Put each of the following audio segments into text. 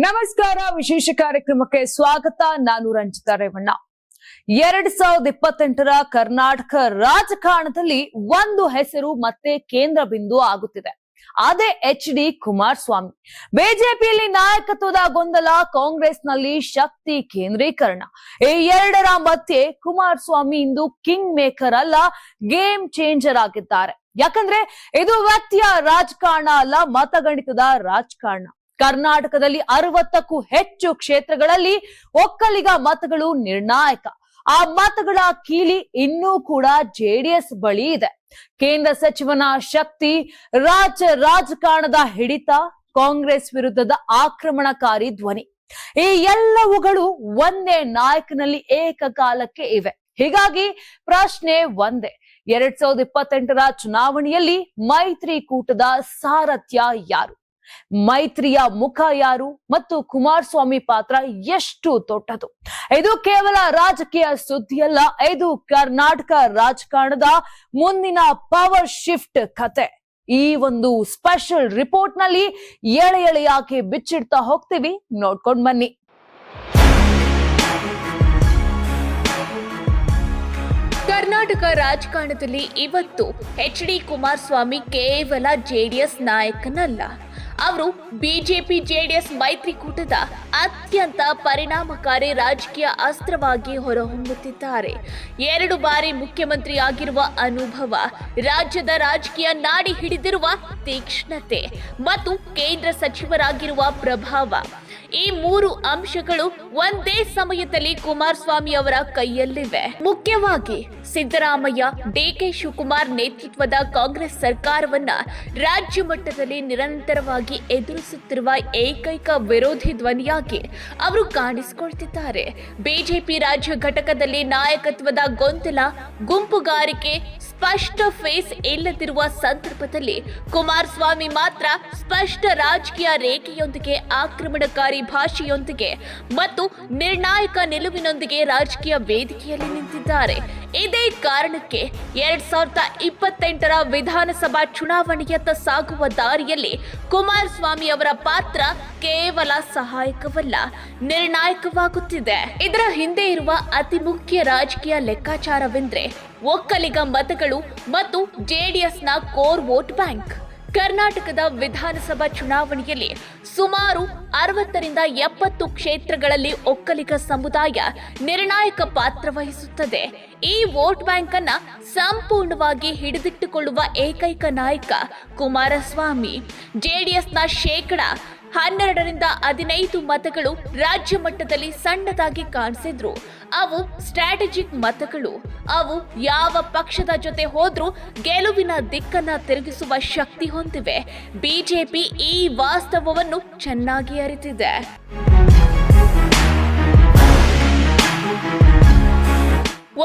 ನಮಸ್ಕಾರ. ವಿಶೇಷ ಕಾರ್ಯಕ್ರಮಕ್ಕೆ ಸ್ವಾಗತ. ನಾನು ರಂಜಿತಾ ರೇವಣ್ಣ. 2028ರ ಕರ್ನಾಟಕ ರಾಜಕಾರಣದಲ್ಲಿ ಒಂದು ಹೆಸರು ಮತ್ತೆ ಕೇಂದ್ರ ಬಿಂದು ಆಗುತ್ತಿದೆ. ಅದೇ HD ಕುಮಾರಸ್ವಾಮಿ. ಬಿಜೆಪಿಯಲ್ಲಿ ನಾಯಕತ್ವದ ಗೊಂದಲ, ಕಾಂಗ್ರೆಸ್ನಲ್ಲಿ ಶಕ್ತಿ ಕೇಂದ್ರೀಕರಣ. ಈ ಎರಡರ ಮಧ್ಯೆ ಕುಮಾರಸ್ವಾಮಿ ಇಂದು ಕಿಂಗ್ ಮೇಕರ್ ಅಲ್ಲ, ಗೇಮ್ ಚೇಂಜರ್ ಆಗಿದ್ದಾರೆ. ಯಾಕಂದ್ರೆ ಇದು ವ್ಯಕ್ತಿಯ ರಾಜಕಾರಣ ಅಲ್ಲ, ಮತಗಣಿತದ ರಾಜಕಾರಣ. ಕರ್ನಾಟಕದಲ್ಲಿ 60ಕ್ಕೂ ಹೆಚ್ಚು ಕ್ಷೇತ್ರಗಳಲ್ಲಿ ಒಕ್ಕಲಿಗ ಮತಗಳು ನಿರ್ಣಾಯಕ. ಆ ಮತಗಳ ಕೀಲಿ ಇನ್ನೂ ಕೂಡ ಜೆಡಿಎಸ್ ಬಳಿ ಇದೆ. ಕೇಂದ್ರ ಸಚಿವನ ಶಕ್ತಿ, ರಾಜ್ಯ ರಾಜಕಾರಣದ ಹಿಡಿತ, ಕಾಂಗ್ರೆಸ್ ವಿರುದ್ಧದ ಆಕ್ರಮಣಕಾರಿ ಧ್ವನಿ, ಈ ಎಲ್ಲವುಗಳು ಒಂದೇ ನಾಯಕನಲ್ಲಿ ಏಕಕಾಲಕ್ಕೆ ಇವೆ. ಹೀಗಾಗಿ ಪ್ರಶ್ನೆ ಒಂದೇ, 2028ರ ಚುನಾವಣೆಯಲ್ಲಿ ಮೈತ್ರಿಕೂಟದ ಸಾರಥ್ಯ ಯಾರು? ಮೈತ್ರಿಯ ಮುಖ ಯಾರು ಮತ್ತು ಕುಮಾರಸ್ವಾಮಿ ಪಾತ್ರ ಎಷ್ಟು ದೊಡ್ಡದು? ಇದು ಕೇವಲ ರಾಜಕೀಯ ಸುದ್ದಿಯಲ್ಲ, ಇದು ಕರ್ನಾಟಕ ರಾಜಕಾರಣದ ಮುಂದಿನ ಪವರ್ ಶಿಫ್ಟ್ ಕತೆ. ಈ ಒಂದು ಸ್ಪೆಷಲ್ ರಿಪೋರ್ಟ್ ನಲ್ಲಿ ಎಳೆ ಎಳೆಯಾಗಿ ಬಿಚ್ಚಿಡ್ತಾ ಹೋಗ್ತೀವಿ, ನೋಡ್ಕೊಂಡ್ ಬನ್ನಿ. ಕರ್ನಾಟಕ ರಾಜಕಾರಣದಲ್ಲಿ ಇವತ್ತು HD ಕುಮಾರಸ್ವಾಮಿ ಕೇವಲ ಜೆಡಿಎಸ್ ನಾಯಕನಲ್ಲ, ಅವರು ಬಿಜೆಪಿ ಜೆಡಿಎಸ್ ಮೈತ್ರಿಕೂಟದ ಅತ್ಯಂತ ಪರಿಣಾಮಕಾರಿ ರಾಜಕೀಯ ಅಸ್ತ್ರವಾಗಿ ಹೊರಹೊಮ್ಮುತ್ತಿದ್ದಾರೆ. 2 ಬಾರಿ ಮುಖ್ಯಮಂತ್ರಿ ಆಗಿರುವ ಅನುಭವ, ರಾಜ್ಯದ ರಾಜಕೀಯ ನಾಡಿ ಹಿಡಿದಿರುವ ತೀಕ್ಷ್ಣತೆ ಮತ್ತು ಕೇಂದ್ರ ಸಚಿವರಾಗಿರುವ ಪ್ರಭಾವ, ಈ 3 ಅಂಶಗಳು ಒಂದೇ ಸಮಯದಲ್ಲಿ ಕುಮಾರಸ್ವಾಮಿ ಅವರ ಕೈಯಲ್ಲಿವೆ. ಮುಖ್ಯವಾಗಿ ಸಿದ್ದರಾಮಯ್ಯ, DK ಶಿವಕುಮಾರ್ ನೇತೃತ್ವದ ಕಾಂಗ್ರೆಸ್ ಸರ್ಕಾರವನ್ನ ರಾಜ್ಯ ಮಟ್ಟದಲ್ಲಿ ನಿರಂತರವಾಗಿ ಎದುರಿಸುತ್ತಿರುವ ಏಕೈಕ ವಿರೋಧಿ ಧ್ವನಿಯಾಗಿ ಅವರು ಕಾಣಿಸಿಕೊಳ್ತಿದ್ದಾರೆ. ಬಿಜೆಪಿ ರಾಜ್ಯ ಘಟಕದಲ್ಲಿ ನಾಯಕತ್ವದ ಗೊಂದಲ, ಗುಂಪುಗಾರಿಕೆ, ಸ್ಪಷ್ಟ ಫೇಸ್ ಇಲ್ಲದಿರುವ ಸಂದರ್ಭದಲ್ಲಿ ಕುಮಾರಸ್ವಾಮಿ ಮಾತ್ರ ಸ್ಪಷ್ಟ ರಾಜಕೀಯ ರೇಖೆಯೊಂದಿಗೆ, ಆಕ್ರಮಣಕಾರಿ ಭಾಷೆಯೊಂದಿಗೆ ಮತ್ತು ನಿರ್ಣಾಯಕ ನಿಲುವಿನೊಂದಿಗೆ ರಾಜಕೀಯ ವೇದಿಕೆಯಲ್ಲಿ ನಿಂತಿದ್ದಾರೆ. ಇದೇ ಕಾರಣಕ್ಕೆ 2028ರ ವಿಧಾನಸಭಾ ಚುನಾವಣೆಯತ್ತ ಸಾಗುವ ದಾರಿಯಲ್ಲಿ ಕುಮಾರಸ್ವಾಮಿ ಅವರ ಪಾತ್ರ ಕೇವಲ ಸಹಾಯಕವಲ್ಲ, ನಿರ್ಣಾಯಕವಾಗುತ್ತಿದೆ. ಇದರ ಹಿಂದೆ ಇರುವ ಅತಿ ಮುಖ್ಯ ರಾಜಕೀಯ ಲೆಕ್ಕಾಚಾರವೆಂದ್ರೆ ಒಕ್ಕಲಿಗ ಮತಗಳು ಮತ್ತು ಜೆಡಿಎಸ್ನ ಕೋರ್ ವೋಟ್ ಬ್ಯಾಂಕ್. ಕರ್ನಾಟಕದ ವಿಧಾನಸಭಾ ಚುನಾವಣೆಯಲ್ಲಿ ಸುಮಾರು 60ರಿಂದ 70 ಕ್ಷೇತ್ರಗಳಲ್ಲಿ ಒಕ್ಕಲಿಗ ಸಮುದಾಯ ನಿರ್ಣಾಯಕ ಪಾತ್ರ ವಹಿಸುತ್ತದೆ. ಈ ವೋಟ್ ಬ್ಯಾಂಕ್ ಅನ್ನ ಸಂಪೂರ್ಣವಾಗಿ ಹಿಡಿದಿಟ್ಟುಕೊಳ್ಳುವ ಏಕೈಕ ನಾಯಕ ಕುಮಾರಸ್ವಾಮಿ. ಜೆಡಿಎಸ್ನ 12ರಿಂದ 15 ಮತಗಳು ರಾಜ್ಯ ಮಟ್ಟದಲ್ಲಿ ಸಣ್ಣದಾಗಿ ಕಾಣಿಸಿದ್ರು, ಅವು ಸ್ಟ್ರಾಟಜಿಕ್ ಮತಗಳು. ಅವು ಯಾವ ಪಕ್ಷದ ಜೊತೆ ಹೋದ್ರೂ ಗೆಲುವಿನ ದಿಕ್ಕನ್ನ ತಿರುಗಿಸುವ ಶಕ್ತಿ ಹೊಂದಿವೆ. ಬಿಜೆಪಿ ಈ ವಾಸ್ತವವನ್ನು ಚೆನ್ನಾಗಿ ಅರಿತಿದೆ.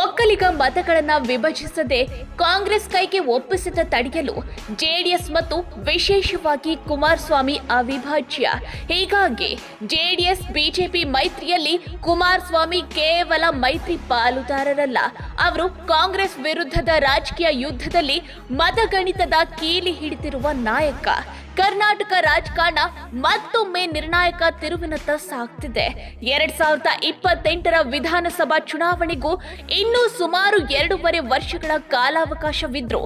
ಒಕ್ಕಲಿಗ ಮತಗಳನ್ನ ವಿಭಜಿಸದೆ ಕಾಂಗ್ರೆಸ್ ಕೈಗೆ ಒಪ್ಪಿಸಿದ ತಡೆಯಲು ಜೆಡಿಎಸ್ ಮತ್ತು ವಿಶೇಷವಾಗಿ ಕುಮಾರಸ್ವಾಮಿ ಅವಿಭಾಜ್ಯ. ಹೀಗಾಗಿ ಜೆಡಿಎಸ್ ಬಿಜೆಪಿ ಮೈತ್ರಿಯಲ್ಲಿ ಕುಮಾರಸ್ವಾಮಿ ಕೇವಲ ಮೈತ್ರಿ ಪಾಲುದಾರರಲ್ಲ, ಅವರು ಕಾಂಗ್ರೆಸ್ ವಿರುದ್ಧದ ರಾಜಕೀಯ ಯುದ್ಧದಲ್ಲಿ ಮತಗಣಿತದ ಕೀಲಿ ಹಿಡಿದಿರುವ ನಾಯಕ. ಕರ್ನಾಟಕ ರಾಜಕಾರಣ ಮತ್ತೊಮ್ಮೆ ನಿರ್ಣಾಯಕ ತಿರುವಿನತ್ತ ಸಾಗ್ತಿದೆ. 2028ರ ವಿಧಾನಸಭಾ ಚುನಾವಣೆಗೂ ಇನ್ನೂ ಸುಮಾರು 2.5 ವರ್ಷಗಳ ಕಾಲಾವಕಾಶವಿದ್ರು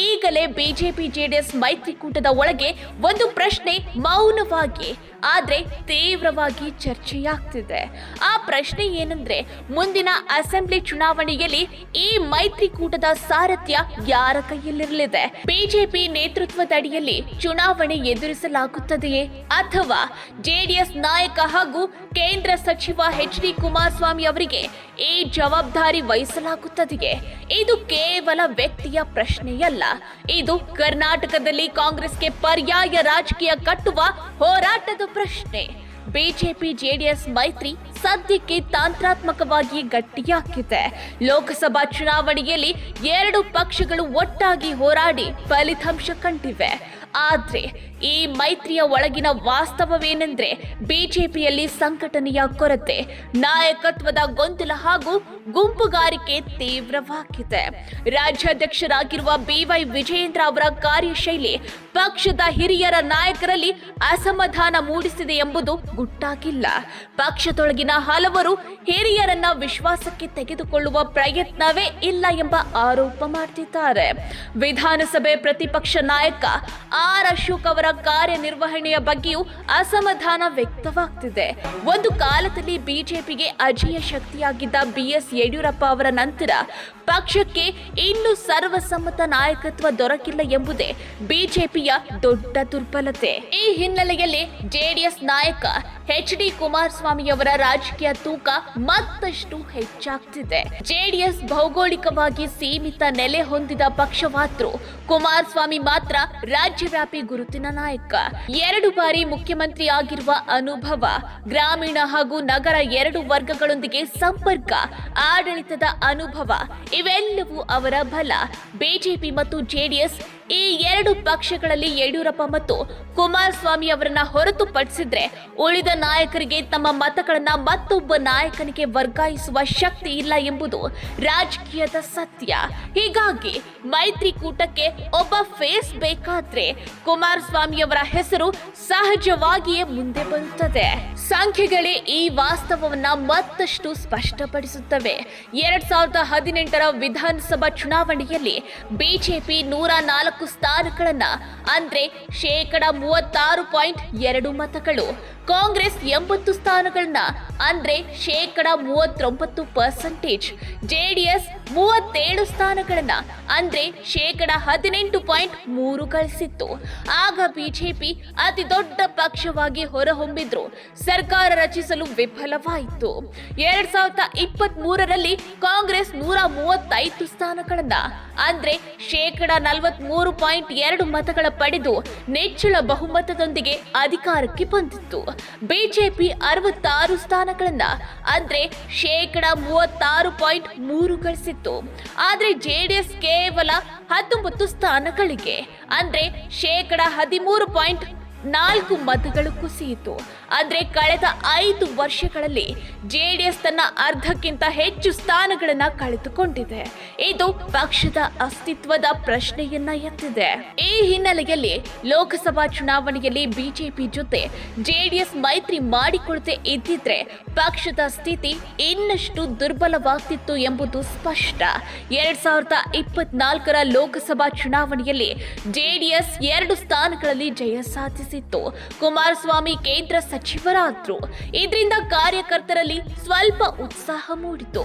ಈಗಲೇ ಬಿಜೆಪಿ ಜೆಡಿಎಸ್ ಮೈತ್ರಿಕೂಟದ ಒಳಗೆ ಒಂದು ಪ್ರಶ್ನೆ ಮೌನವಾಗಿ ಆದ್ರೆ ತೀವ್ರವಾಗಿ ಚರ್ಚೆಯಾಗ್ತಿದೆ. ಆ ಪ್ರಶ್ನೆ ಏನಂದ್ರೆ, ಮುಂದಿನ ಅಸೆಂಬ್ಲಿ ಚುನಾವಣೆಯಲ್ಲಿ ಈ ಮೈತ್ರಿಕೂಟದ ಸಾರಥ್ಯ ಯಾರ ಕೈಯಲ್ಲಿರಲಿದೆ? ಬಿಜೆಪಿ ನೇತೃತ್ವದಡಿಯಲ್ಲಿ ಚುನಾವಣೆ ಎದುರಿಸಲಾಗುತ್ತದೆಯೇ ಅಥವಾ ಜೆಡಿಎಸ್ ನಾಯಕ ಹಾಗೂ ಕೇಂದ್ರ ಸಚಿವ HD ಕುಮಾರಸ್ವಾಮಿ ಅವರಿಗೆ ಈ ಜವಾಬ್ದಾರಿ ವಹಿಸಲಾಗುತ್ತದೆಯೇ? ಇದು ಕೇವಲ ವ್ಯಕ್ತಿಯ ಪ್ರಶ್ನೆಯಲ್ಲ, ಇದು ಕರ್ನಾಟಕದಲ್ಲಿ ಕಾಂಗ್ರೆಸ್ಗೆ ಪರ್ಯಾಯ ರಾಜಕೀಯ ಕಟ್ಟುವ ಹೋರಾಟದ ಪ್ರಶ್ನೆ. ಬಿಜೆಪಿ ಜೆಡಿಎಸ್ ಮೈತ್ರಿ ಸದ್ಯಕ್ಕೆ ತಾಂತ್ರಾತ್ಮಕವಾಗಿ ಗಟ್ಟಿಯಾಗಿದೆ. ಲೋಕಸಭಾ ಚುನಾವಣೆಯಲ್ಲಿ 2 ಪಕ್ಷಗಳು ಒಟ್ಟಾಗಿ ಹೋರಾಡಿ ಫಲಿತಾಂಶ ಕಂಡಿವೆ. ಆದ್ರೆ ಈ ಮೈತ್ರಿಯ ಒಳಗಿನ ವಾಸ್ತವವೇನೆಂದ್ರೆ ಬಿಜೆಪಿಯಲ್ಲಿ ಸಂಘಟನೆಯ ಕೊರತೆ, ನಾಯಕತ್ವದ ಗೊಂದಲ ಹಾಗೂ ಗುಂಪುಗಾರಿಕೆ ತೀವ್ರವಾಗಿದೆ. ರಾಜ್ಯಾಧ್ಯಕ್ಷರಾಗಿರುವ BY ವಿಜಯೇಂದ್ರ ಅವರ ಕಾರ್ಯಶೈಲಿ ಪಕ್ಷದ ಹಿರಿಯರ ನಾಯಕರಲ್ಲಿ ಅಸಮಾಧಾನ ಮೂಡಿಸಿದೆ ಎಂಬುದು ಗುಟ್ಟಾಗಿಲ್ಲ. ಪಕ್ಷದೊಳಗಿನ ಹಲವರು ಹಿರಿಯರನ್ನ ವಿಶ್ವಾಸಕ್ಕೆ ತೆಗೆದುಕೊಳ್ಳುವ ಪ್ರಯತ್ನವೇ ಇಲ್ಲ ಎಂಬ ಆರೋಪ ಮಾಡ್ತಿದ್ದಾರೆ. ವಿಧಾನಸಭೆ ಪ್ರತಿಪಕ್ಷ ನಾಯಕ ಆರ್ ಅಶೋಕ್ ಅವರ ಕಾರ್ಯನಿರ್ವಹಣೆಯ ಬಗ್ಗೆಯೂ ಅಸಮಾಧಾನ ವ್ಯಕ್ತವಾಗ್ತಿದೆ. ಒಂದು ಕಾಲದಲ್ಲಿ ಬಿಜೆಪಿಗೆ ಅಜೇಯ ಶಕ್ತಿಯಾಗಿದ್ದ BS ಯಡಿಯೂರಪ್ಪ ಅವರ ನಂತರ ಪಕ್ಷಕ್ಕೆ ಇನ್ನೂ ಸರ್ವಸಮ್ಮತ ನಾಯಕತ್ವ ದೊರಕಿಲ್ಲ ಎಂಬುದೇ ಬಿಜೆಪಿಯ ದೊಡ್ಡ ದುರ್ಬಲತೆ. ಈ ಹಿನ್ನೆಲೆಯಲ್ಲಿ ಜೆಡಿಎಸ್ ನಾಯಕ HD ಕುಮಾರಸ್ವಾಮಿ ಅವರ ರಾಜಕೀಯ ತೂಕ ಮತ್ತಷ್ಟು ಹೆಚ್ಚಾಗ್ತಿದೆ. ಜೆಡಿಎಸ್ ಭೌಗೋಳಿಕವಾಗಿ ಸೀಮಿತ ನೆಲೆ ಹೊಂದಿದ ಪಕ್ಷವಾದ್ರೂ ಕುಮಾರಸ್ವಾಮಿ ಮಾತ್ರ ರಾಜ್ಯವ್ಯಾಪಿ ಗುರುತಿನ ನಾಯಕ. 2 ಬಾರಿ ಮುಖ್ಯಮಂತ್ರಿ ಆಗಿರುವ ಅನುಭವ, ಗ್ರಾಮೀಣ ಹಾಗೂ ನಗರ 2 ವರ್ಗಗಳೊಂದಿಗೆ ಸಂಪರ್ಕ, ಆಡಳಿತದ ಅನುಭವ ಇವೆಲ್ಲವೂ ಅವರ ಬಲ. ಬಿಜೆಪಿ ಮತ್ತು ಜೆಡಿಎಸ್ ಈ 2 ಪಕ್ಷಗಳಲ್ಲಿ ಯಡಿಯೂರಪ್ಪ ಮತ್ತು ಕುಮಾರಸ್ವಾಮಿ ಅವರನ್ನ ಹೊರತುಪಡಿಸಿದ್ರೆ ಉಳಿದ ನಾಯಕರಿಗೆ ತಮ್ಮ ಮತಗಳನ್ನ ಮತ್ತೊಬ್ಬ ನಾಯಕನಿಗೆ ವರ್ಗಾಯಿಸುವ ಶಕ್ತಿ ಇಲ್ಲ ಎಂಬುದು ರಾಜಕೀಯದ ಸತ್ಯ. ಹೀಗಾಗಿ ಮೈತ್ರಿಕೂಟಕ್ಕೆ ಒಬ್ಬ ಫೇಸ್ ಬೇಕಾದ್ರೆ ಕುಮಾರಸ್ವಾಮಿ ಅವರ ಹೆಸರು ಸಹಜವಾಗಿಯೇ ಮುಂದೆ ಬರುತ್ತದೆ. ಸಂಖ್ಯೆಗಳೇ ಈ ವಾಸ್ತವವನ್ನ ಮತ್ತಷ್ಟು ಸ್ಪಷ್ಟಪಡಿಸುತ್ತವೆ. 2018ರ ವಿಧಾನಸಭಾ ಚುನಾವಣೆಯಲ್ಲಿ ಬಿಜೆಪಿ 104 ಸ್ಥಾನಗಳನ್ನ ಅಂದ್ರೆ 36.2 ಮತಗಳು, ಕಾಂಗ್ರೆಸ್ 80 ಸ್ಥಾನಗಳನ್ನ ಅಂದ್ರೆ 39%, ಜೆಡಿಎಸ್ 37 ಸ್ಥಾನಗಳನ್ನ ಅಂದ್ರೆ 18.3 ಗಳಿಸಿತ್ತು. ಆಗ ಬಿಜೆಪಿ ಅತಿ ದೊಡ್ಡ ಪಕ್ಷವಾಗಿ ಹೊರಹೊಮ್ಮಿದ್ರು ಸರ್ಕಾರ ರಚಿಸಲು ವಿಫಲವಾಯಿತು. 2023ರಲ್ಲಿ ಕಾಂಗ್ರೆಸ್ 135 ಸ್ಥಾನಗಳನ್ನ ಅಂದ್ರೆ 43.2 ಮತಗಳ ಪಡೆದು ನೆಚ್ಚಳ ಬಹುಮತದೊಂದಿಗೆ ಅಧಿಕಾರಕ್ಕೆ ಬಂದಿತ್ತು. ಬಿಜೆಪಿ 66 ಸ್ಥಾನಗಳನ್ನ ಅಂದ್ರೆ 36.3 ಗಳಿಸಿತ್ತು. ಆದ್ರೆ ಜೆಡಿಎಸ್ ಕೇವಲ 19 ಸ್ಥಾನಗಳಿಗೆ ಅಂದ್ರೆ 13.4 ಮತಗಳು ಕುಸಿಯಿತು. ಅಂದ್ರೆ ಕಳೆದ 5 ವರ್ಷಗಳಲ್ಲಿ ಜೆಡಿಎಸ್ ತನ್ನ ಅರ್ಧಕ್ಕಿಂತ ಹೆಚ್ಚು ಸ್ಥಾನಗಳನ್ನ ಕಳೆದುಕೊಂಡಿದೆ. ಇದು ಪಕ್ಷದ ಅಸ್ತಿತ್ವದ ಪ್ರಶ್ನೆಯನ್ನ ಎತ್ತಿದೆ. ಈ ಹಿನ್ನೆಲೆಯಲ್ಲಿ ಲೋಕಸಭಾ ಚುನಾವಣೆಯಲ್ಲಿ ಬಿಜೆಪಿ ಜೊತೆ ಜೆಡಿಎಸ್ ಮೈತ್ರಿ ಮಾಡಿಕೊಳ್ಳದೆ ಇದ್ದಿದ್ರೆ ಪಕ್ಷದ ಸ್ಥಿತಿ ಇನ್ನಷ್ಟು ದುರ್ಬಲವಾಗ್ತಿತ್ತು ಎಂಬುದು ಸ್ಪಷ್ಟ. 2024ರ ಲೋಕಸಭಾ ಚುನಾವಣೆಯಲ್ಲಿ ಜೆಡಿಎಸ್ 2 ಸ್ಥಾನಗಳಲ್ಲಿ ಜಯ ಸಾಧಿಸಿತ್ತು. ಕುಮಾರಸ್ವಾಮಿ ಕೇಂದ್ರ ಸಚಿವರಾದ್ರು. ಇದರಿಂದ ಕಾರ್ಯಕರ್ತರಲ್ಲಿ ಸ್ವಲ್ಪ ಉತ್ಸಾಹ ಮೂಡಿತು.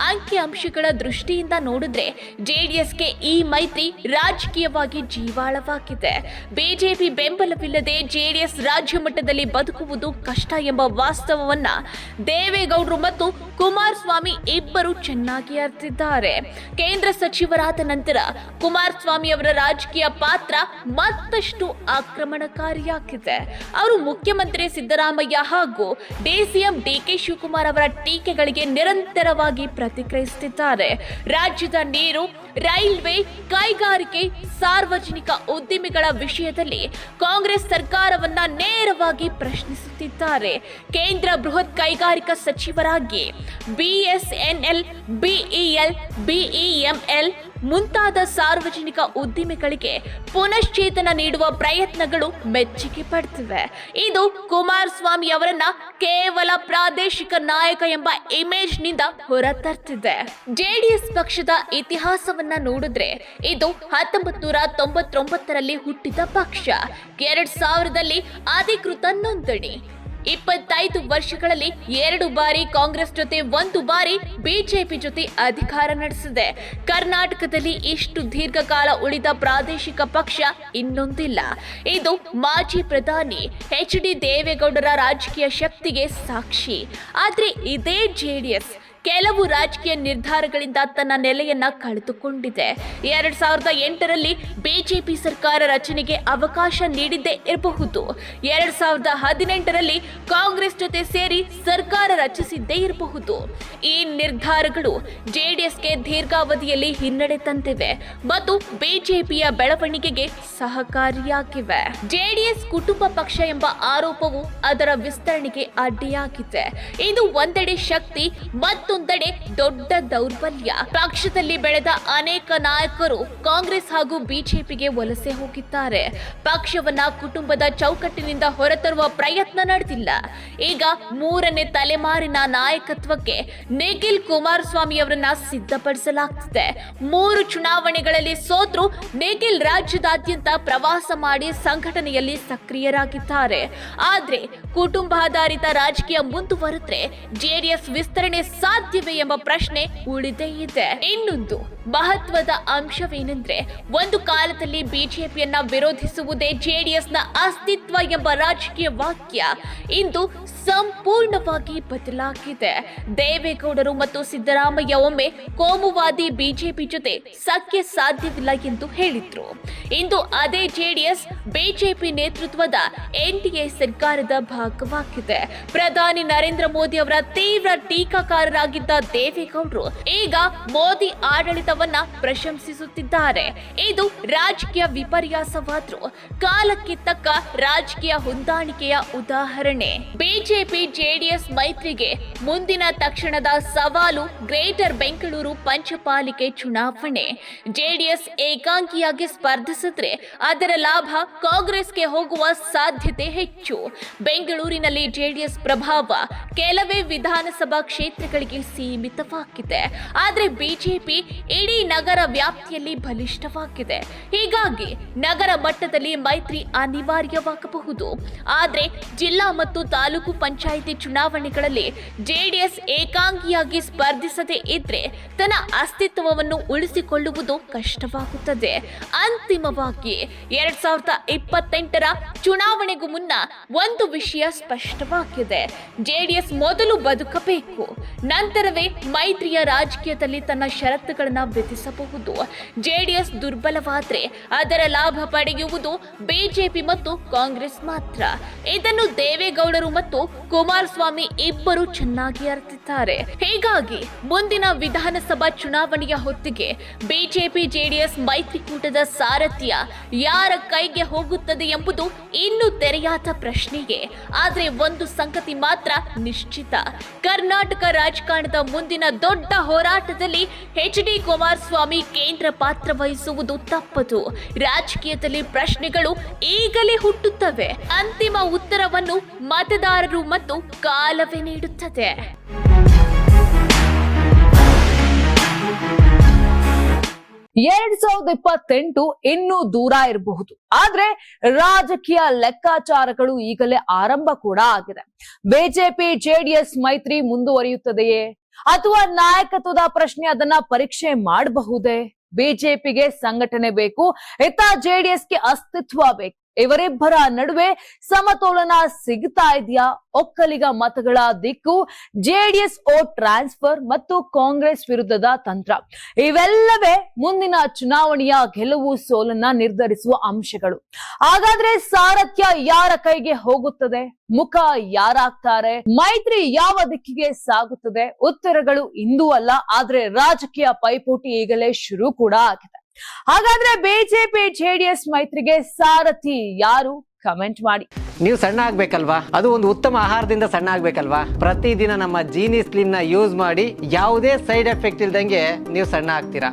ಅಂಕಿಅಂಶಗಳ ದೃಷ್ಟಿಯಿಂದ ನೋಡಿದ್ರೆ ಜೆಡಿಎಸ್ಗೆ ಈ ಮೈತ್ರಿ ರಾಜಕೀಯವಾಗಿ ಜೀವಾಳವಾಗಿದೆ. ಬಿಜೆಪಿ ಬೆಂಬಲವಿಲ್ಲದೆ ಜೆಡಿಎಸ್ ರಾಜ್ಯ ಮಟ್ಟದಲ್ಲಿ ಬದುಕುವುದು ಕಷ್ಟ ಎಂಬ ವಾಸ್ತವವನ್ನ ದೇವೇಗೌಡರು ಮತ್ತು ಕುಮಾರಸ್ವಾಮಿ ಇಬ್ಬರು ಚೆನ್ನಾಗಿ ಅರ್ಥಿದ್ದಾರೆ. ಕೇಂದ್ರ ಸಚಿವರಾದ ನಂತರ ಕುಮಾರಸ್ವಾಮಿ ಅವರ ರಾಜಕೀಯ ಪಾತ್ರ ಮತ್ತಷ್ಟು ಆಕ್ರಮಣಕಾರಿಯಾಗಿದೆ. ಅವರು ಮುಖ್ಯಮಂತ್ರಿ ಸಿದ್ದರಾಮಯ್ಯ ಹಾಗೂ ಡಿಸಿಎಂ DK ಶಿವಕುಮಾರ್ ಅವರ ಟೀಕೆಗಳಿಗೆ ನಿರಂತರವಾಗಿ ಪ್ರತಿಕ್ರಿಯಿಸುತ್ತಿದ್ದಾರೆ. ರಾಜ್ಯದ ನೀರು, ರೈಲ್ವೆ, ಕೈಗಾರಿಕೆ, ಸಾರ್ವಜನಿಕ ಉದ್ದಿಮೆಗಳ ವಿಷಯದಲ್ಲಿ ಕಾಂಗ್ರೆಸ್ ಸರ್ಕಾರವನ್ನ ನೇರವಾಗಿ ಪ್ರಶ್ನಿಸುತ್ತಿದ್ದಾರೆ. ಕೇಂದ್ರ ಬೃಹತ್ ಕೈಗಾರಿಕಾ ಸಚಿವರಾಗಿ BSNL, BEL, BEML ಮುಂತಾದ ಸಾರ್ವಜನಿಕ ಉದ್ದಿಮೆಗಳಿಗೆ ಪುನಶ್ಚೇತನ ನೀಡುವ ಪ್ರಯತ್ನಗಳು ಮೆಚ್ಚುಗೆ ಪಡೆದಿವೆ. ಇದು ಕುಮಾರಸ್ವಾಮಿ ಅವರನ್ನ ಕೇವಲ ಪ್ರಾದೇಶಿಕ ನಾಯಕ ಎಂಬ ಇಮೇಜ್ ನಿಂದ ಹೊರತರ್ತಿದೆ. ಜೆಡಿಎಸ್ ಪಕ್ಷದ ಇತಿಹಾಸವನ್ನ ನೋಡಿದ್ರೆ ಇದು 1999ರಲ್ಲಿ ಹುಟ್ಟಿದ ಪಕ್ಷ. 2000ದಲ್ಲಿ ಅಧಿಕೃತ ನೋಂದಣಿ. 25 ವರ್ಷಗಳಲ್ಲಿ 2 ಬಾರಿ ಕಾಂಗ್ರೆಸ್ ಜೊತೆ, 1 ಬಾರಿ ಬಿಜೆಪಿ ಜೊತೆ ಅಧಿಕಾರ ನಡೆಸಿದೆ. ಕರ್ನಾಟಕದಲ್ಲಿ ಇಷ್ಟು ದೀರ್ಘಕಾಲ ಉಳಿದ ಪ್ರಾದೇಶಿಕ ಪಕ್ಷ ಇನ್ನೊಂದಿಲ್ಲ. ಇದು ಮಾಜಿ ಪ್ರಧಾನಿ HD ದೇವೇಗೌಡರ ರಾಜಕೀಯ ಶಕ್ತಿಗೆ ಸಾಕ್ಷಿ. ಆದ್ರೆ ಇದೇ ಜೆಡಿಎಸ್ ಕೆಲವು ರಾಜಕೀಯ ನಿರ್ಧಾರಗಳಿಂದ ತನ್ನ ನೆಲೆಯನ್ನ ಕಳೆದುಕೊಂಡಿದೆ. 2008ರಲ್ಲಿ ಬಿಜೆಪಿ ಸರ್ಕಾರ ರಚನೆಗೆ ಅವಕಾಶ ನೀಡಿದ್ದೇ ಇರಬಹುದು. 2018ರಲ್ಲಿ ಕಾಂಗ್ರೆಸ್ ಜೊತೆ ಸೇರಿ ಸರ್ಕಾರ ರಚಿಸಿದ್ದೇ ಇರಬಹುದು. ಈ ನಿರ್ಧಾರಗಳು ಜೆಡಿಎಸ್ಗೆ ದೀರ್ಘಾವಧಿಯಲ್ಲಿ ಹಿನ್ನಡೆ ತಂದಿವೆ ಮತ್ತು ಬಿಜೆಪಿಯ ಬೆಳವಣಿಗೆಗೆ ಸಹಕಾರಿಯಾಗಿವೆ. ಜೆಡಿಎಸ್ ಕುಟುಂಬ ಪಕ್ಷ ಎಂಬ ಆರೋಪವು ಅದರ ವಿಸ್ತರಣೆಗೆ ಅಡ್ಡಿಯಾಗಿದೆ. ಇದು ಒಂದೆಡೆ ಶಕ್ತಿ, ಮತ್ತೊಂದೆಡೆ ದೊಡ್ಡ ದೌರ್ಬಲ್ಯ. ಪಕ್ಷದಲ್ಲಿ ಬೆಳೆದ ಅನೇಕ ನಾಯಕರು ಕಾಂಗ್ರೆಸ್ ಹಾಗೂ ಬಿಜೆಪಿಗೆ ವಲಸೆ ಹೋಗಿದ್ದಾರೆ. ಪಕ್ಷವನ್ನ ಕುಟುಂಬದ ಚೌಕಟ್ಟಿನಿಂದ ಹೊರತರುವ ಪ್ರಯತ್ನ ನಡೆದಿಲ್ಲ. ಈಗ ಮೂರನೇ ತಲೆಮಾರಿನ ನಾಯಕತ್ವಕ್ಕೆ ನಿಖಿಲ್ ಕುಮಾರಸ್ವಾಮಿ ಅವರನ್ನ ಸಿದ್ಧಪಡಿಸಲಾಗ್ತಿದೆ. 3 ಚುನಾವಣೆಗಳಲ್ಲಿ ಸೋತ್ರು ನಿಖಿಲ್ ರಾಜ್ಯದಾದ್ಯಂತ ಪ್ರವಾಸ ಮಾಡಿ ಸಂಘಟನೆಯಲ್ಲಿ ಸಕ್ರಿಯರಾಗಿದ್ದಾರೆ. ಆದ್ರೆ ಕುಟುಂಬಾಧಾರಿತ ರಾಜಕೀಯ ಮುಂದುವರೆದ್ರೆ ಜೆಡಿಎಸ್ ವಿಸ್ತರಣೆ ಸಾಧ್ಯವೇ ಎಂಬ ಪ್ರಶ್ನೆ ಉಳಿದೇ ಇದೆ. ಇನ್ನೊಂದು ಮಹತ್ವದ ಅಂಶವೇನೆಂದ್ರೆ, ಒಂದು ಕಾಲದಲ್ಲಿ ಬಿಜೆಪಿಯನ್ನ ವಿರೋಧಿಸುವುದೇ ಜೆಡಿಎಸ್ನ ಅಸ್ತಿತ್ವ ಎಂಬ ರಾಜಕೀಯ ವಾಕ್ಯ ಇಂದು ಸಂಪೂರ್ಣವಾಗಿ ಬದಲಾಗಿದೆ. ದೇವೇಗೌಡರು ಮತ್ತು ಸಿದ್ದರಾಮಯ್ಯ ಒಮ್ಮೆ ಕೋಮುವಾದಿ ಬಿಜೆಪಿ ಜೊತೆ ಸಖ್ಯ ಸಾಧ್ಯವಿಲ್ಲ ಎಂದು ಹೇಳಿದ್ರು. ಇಂದು ಅದೇ ಜೆಡಿಎಸ್ ಬಿಜೆಪಿ ನೇತೃತ್ವದ ಎನ್ಡಿಎ ಸರ್ಕಾರದ ಭಾಗವಾಗಿದೆ. ಪ್ರಧಾನಿ ನರೇಂದ್ರ ಮೋದಿ ಅವರ ತೀವ್ರ ಟೀಕಾಕಾರರಾಗಿದ್ದ ದೇವೇಗೌಡರು ಈಗ ಮೋದಿ ಆಡಳಿತವನ್ನ ಪ್ರಶಂಸಿಸುತ್ತಿದ್ದಾರೆ. ಇದು ರಾಜಕೀಯ ವಿಪರ್ಯಾಸವಾದ್ರೂ ಕಾಲಕ್ಕೆ ತಕ್ಕ ರಾಜಕೀಯ ಹೊಂದಾಣಿಕೆಯ ಉದಾಹರಣೆ. ಬಿಜೆಪಿ ಜೆಡಿಎಸ್ ಮೈತ್ರಿಗೆ ಮುಂದಿನ ತಕ್ಷಣದ ಸವಾಲು ಗ್ರೇಟರ್ ಬೆಂಗಳೂರು ಪಂಚಪಾಲಿಕೆ ಚುನಾವಣೆ. ಜೆಡಿಎಸ್ ಏಕಾಂಗಿಯಾಗಿ ಸ್ಪರ್ಧಿಸಿದ್ರೆ ಅದರ ಲಾಭ ಕಾಂಗ್ರೆಸ್ಗೆ ಹೋಗುವ ಸಾಧ್ಯತೆ ಹೆಚ್ಚು. ಬೆಂಗಳೂರಿನಲ್ಲಿ ಜೆಡಿಎಸ್ ಪ್ರಭಾವ ಕೆಲವೇ ವಿಧಾನಸಭಾ ಕ್ಷೇತ್ರಗಳಿಗೆ ಸೀಮಿತವಾಗಿದೆ. ಆದರೆ ಬಿಜೆಪಿ ಇಡೀ ನಗರ ವ್ಯಾಪ್ತಿಯಲ್ಲಿ ಬಲಿಷ್ಠವಾಗಿದೆ. ಹೀಗಾಗಿ ನಗರ ಮಟ್ಟದಲ್ಲಿ ಮೈತ್ರಿ ಅನಿವಾರ್ಯವಾಗಬಹುದು. ಆದರೆ ಜಿಲ್ಲಾ ಮತ್ತು ತಾಲೂಕು ಪಂಚಾಯಿತಿ ಚುನಾವಣೆಗಳಲ್ಲಿ ಜೆಡಿಎಸ್ ಏಕಾಂಗಿಯಾಗಿ ಸ್ಪರ್ಧಿಸದೇ ಇದ್ರೆ ತನ್ನ ಅಸ್ತಿತ್ವವನ್ನು ಉಳಿಸಿಕೊಳ್ಳುವುದು ಕಷ್ಟವಾಗುತ್ತದೆ. ಅಂತಿಮವಾಗಿ 2028ರ ಚುನಾವಣೆಗೂ ಮುನ್ನ ಒಂದು ವಿಷಯ ಸ್ಪಷ್ಟವಾಗಿದೆ. ಜೆಡಿಎಸ್ ಮೊದಲು ಬದುಕಬೇಕು, ನಂತರವೇ ಮೈತ್ರಿಯ ರಾಜಕೀಯದಲ್ಲಿ ತನ್ನ ಷರತ್ತುಗಳನ್ನು ವಿಧಿಸಬಹುದು. ಜೆಡಿಎಸ್ ದುರ್ಬಲವಾದ್ರೆ ಅದರ ಲಾಭ ಪಡೆಯುವುದು ಬಿಜೆಪಿ ಮತ್ತು ಕಾಂಗ್ರೆಸ್ ಮಾತ್ರ. ಇದನ್ನು ದೇವೇಗೌಡರು ಮತ್ತು ಕುಮಾರಸ್ವಾಮಿ ಇಬ್ಬರು ಚೆನ್ನಾಗಿ ಅರಿತಿದ್ದಾರೆ. ಹೀಗಾಗಿ ಮುಂದಿನ ವಿಧಾನಸಭಾ ಚುನಾವಣೆಯ ಹೊತ್ತಿಗೆ ಬಿಜೆಪಿ ಜೆಡಿಎಸ್ ಮೈತ್ರಿಕೂಟದ ಸಾರಥ್ಯ ಯಾರ ಕೈಗೆ ಹೋಗುತ್ತದೆ ಎಂಬುದು ಇನ್ನೂ ತೆರೆಯಾದ ಪ್ರಶ್ನೆಗೆ. ಆದರೆ ಒಂದು ಸಂಗತಿ ಮಾತ್ರ ನಿಶ್ಚಿತ: ಕರ್ನಾಟಕ ರಾಜಕಾರಣದ ಮುಂದಿನ ದೊಡ್ಡ ಹೋರಾಟದಲ್ಲಿ ಎಚ್.ಡಿ. ಕುಮಾರಸ್ವಾಮಿ ಕೇಂದ್ರ ಪಾತ್ರ ವಹಿಸುವುದು ತಪ್ಪದು. ರಾಜಕೀಯದಲ್ಲಿ ಪ್ರಶ್ನೆಗಳು ಈಗಲೇ ಹುಟ್ಟುತ್ತವೆ. ಅಂತಿಮ ಉತ್ತರವನ್ನು ಮತದಾರರು ಮತ್ತು ಕಾಲವೇ ನೀಡುತ್ತದೆ. 2028 ಇನ್ನೂ ದೂರ ಇರಬಹುದು. ಆದ್ರೆ ರಾಜಕೀಯ ಲೆಕ್ಕಾಚಾರಗಳು ಈಗಲೇ ಆರಂಭ ಕೂಡ ಆಗಿದೆ. ಬಿಜೆಪಿ ಜೆಡಿಎಸ್ ಮೈತ್ರಿ ಮುಂದುವರಿಯುತ್ತದೆಯೇ ಅಥವಾ ನಾಯಕತ್ವದ ಪ್ರಶ್ನೆ ಅದನ್ನ ಪರೀಕ್ಷೆ ಮಾಡಬಹುದೇ? ಬಿಜೆಪಿಗೆ ಸಂಘಟನೆ ಬೇಕು, ಇತ್ತ ಜೆಡಿಎಸ್ಗೆ ಅಸ್ತಿತ್ವ ಬೇಕು. ಇವರಿಬ್ಬರ ನಡುವೆ ಸಮತೋಲನ ಸಿಗ್ತಾ ಇದೆಯಾ? ಒಕ್ಕಲಿಗ ಮತಗಳ ದಿಕ್ಕು, ಜೆಡಿಎಸ್ ಓಟ್ ಟ್ರಾನ್ಸ್ಫರ್ ಮತ್ತು ಕಾಂಗ್ರೆಸ್ ವಿರುದ್ಧದ ತಂತ್ರ, ಇವೆಲ್ಲವೇ ಮುಂದಿನ ಚುನಾವಣೆಯ ಗೆಲುವು ಸೋಲನ್ನ ನಿರ್ಧರಿಸುವ ಅಂಶಗಳು. ಹಾಗಾದ್ರೆ ಸಾರಥ್ಯ ಯಾರ ಕೈಗೆ ಹೋಗುತ್ತದೆ? ಮುಖ ಯಾರಾಗ್ತಾರೆ? ಮೈತ್ರಿ ಯಾವ ದಿಕ್ಕಿಗೆ ಸಾಗುತ್ತದೆ? ಉತ್ತರಗಳು ಇಂದೂ ಅಲ್ಲ, ಆದ್ರೆ ರಾಜಕೀಯ ಪೈಪೋಟಿ ಈಗಲೇ ಶುರು ಕೂಡ ಆಗಿದೆ. ಹಾಗಾದ್ರೆ ಬಿಜೆಪಿ ಜೆಡಿಎಸ್ ಮೈತ್ರಿಗೆ ಸಾರಥಿ ಯಾರು? ಕಮೆಂಟ್ ಮಾಡಿ. ನೀವು ಸಣ್ಣ ಆಗ್ಬೇಕಲ್ವಾ? ಅದು ಒಂದು ಉತ್ತಮ ಆಹಾರದಿಂದ ಸಣ್ಣ ಆಗ್ಬೇಕಲ್ವಾ? ಪ್ರತಿದಿನ ನಮ್ಮ ಜೀನಿ ಸ್ಲಿಮ್ ನ ಯೂಸ್ ಮಾಡಿ ಯಾವುದೇ ಸೈಡ್ ಎಫೆಕ್ಟ್ ಇಲ್ದಂಗೆ ನೀವು ಸಣ್ಣ ಆಗ್ತೀರಾ.